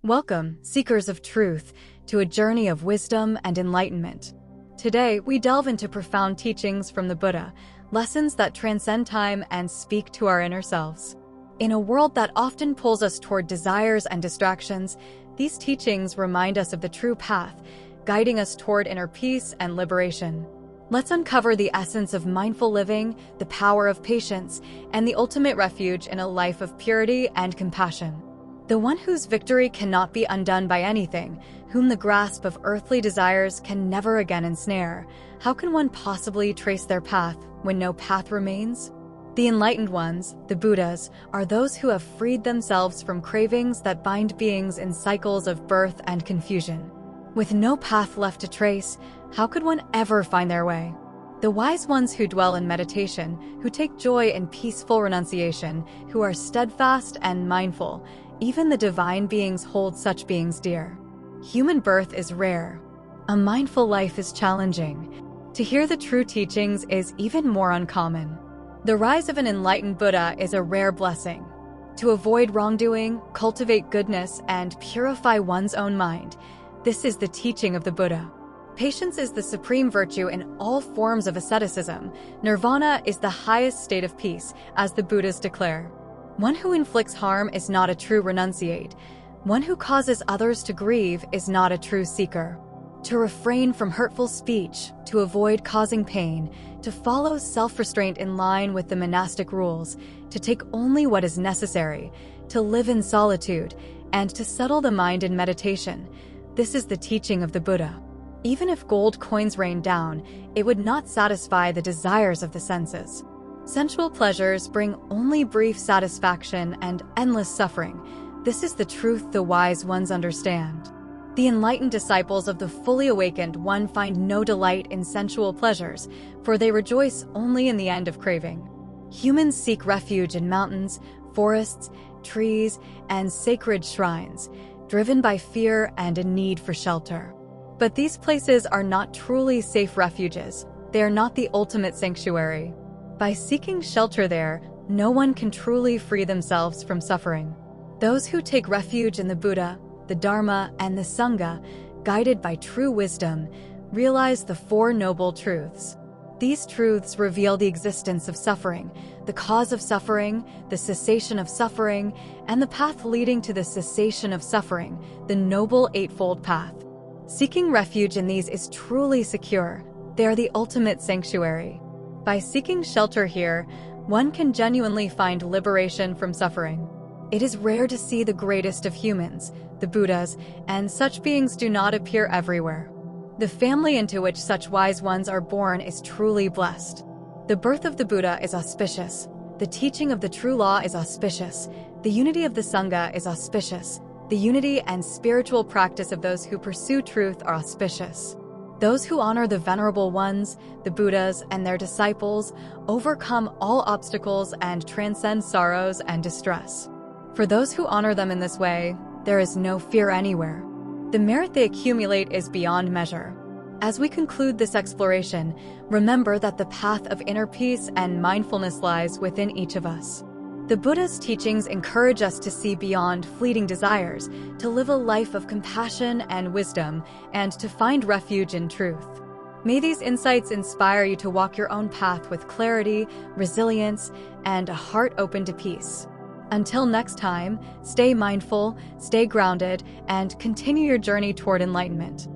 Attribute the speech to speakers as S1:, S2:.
S1: Welcome, seekers of truth, to a journey of wisdom and enlightenment. Today, we delve into profound teachings from the Buddha, lessons that transcend time and speak to our inner selves. In a world that often pulls us toward desires and distractions, these teachings remind us of the true path, guiding us toward inner peace and liberation. Let's uncover the essence of mindful living, the power of patience, and the ultimate refuge in a life of purity and compassion. The one whose victory cannot be undone by anything, whom the grasp of earthly desires can never again ensnare. How can one possibly trace their path when no path remains? The enlightened ones, the Buddhas, are those who have freed themselves from cravings that bind beings in cycles of birth and confusion. With no path left to trace, how could one ever find their way? The wise ones who dwell in meditation, who take joy in peaceful renunciation, who are steadfast and mindful, even the divine beings hold such beings dear. Human birth is rare. A mindful life is challenging. To hear the true teachings is even more uncommon. The rise of an enlightened Buddha is a rare blessing. To avoid wrongdoing, cultivate goodness, and purify one's own mind, this is the teaching of the Buddha. Patience is the supreme virtue in all forms of asceticism. Nirvana is the highest state of peace, as the Buddhas declare. One who inflicts harm is not a true renunciate. One who causes others to grieve is not a true seeker. To refrain from hurtful speech, to avoid causing pain, to follow self-restraint in line with the monastic rules, to take only what is necessary, to live in solitude, and to settle the mind in meditation. This is the teaching of the Buddha. Even if gold coins rained down, it would not satisfy the desires of the senses. Sensual pleasures bring only brief satisfaction and endless suffering. This is the truth the wise ones understand. The enlightened disciples of the fully awakened one find no delight in sensual pleasures, for they rejoice only in the end of craving. Humans seek refuge in mountains, forests, trees, and sacred shrines, driven by fear and a need for shelter. But these places are not truly safe refuges. They are not the ultimate sanctuary. By seeking shelter there, no one can truly free themselves from suffering. Those who take refuge in the Buddha, the Dharma, and the Sangha, guided by true wisdom, realize the Four Noble Truths. These truths reveal the existence of suffering, the cause of suffering, the cessation of suffering, and the path leading to the cessation of suffering, the Noble Eightfold Path. Seeking refuge in these is truly secure. They are the ultimate sanctuary. By seeking shelter here, one can genuinely find liberation from suffering. It is rare to see the greatest of humans, the Buddhas, and such beings do not appear everywhere. The family into which such wise ones are born is truly blessed. The birth of the Buddha is auspicious. The teaching of the true law is auspicious. The unity of the Sangha is auspicious. The unity and spiritual practice of those who pursue truth are auspicious. Those who honor the venerable ones, the Buddhas, and their disciples overcome all obstacles and transcend sorrows and distress. For those who honor them in this way, there is no fear anywhere. The merit they accumulate is beyond measure. As we conclude this exploration, remember that the path of inner peace and mindfulness lies within each of us. The Buddha's teachings encourage us to see beyond fleeting desires, to live a life of compassion and wisdom, and to find refuge in truth. May these insights inspire you to walk your own path with clarity, resilience, and a heart open to peace. Until next time, stay mindful, stay grounded, and continue your journey toward enlightenment.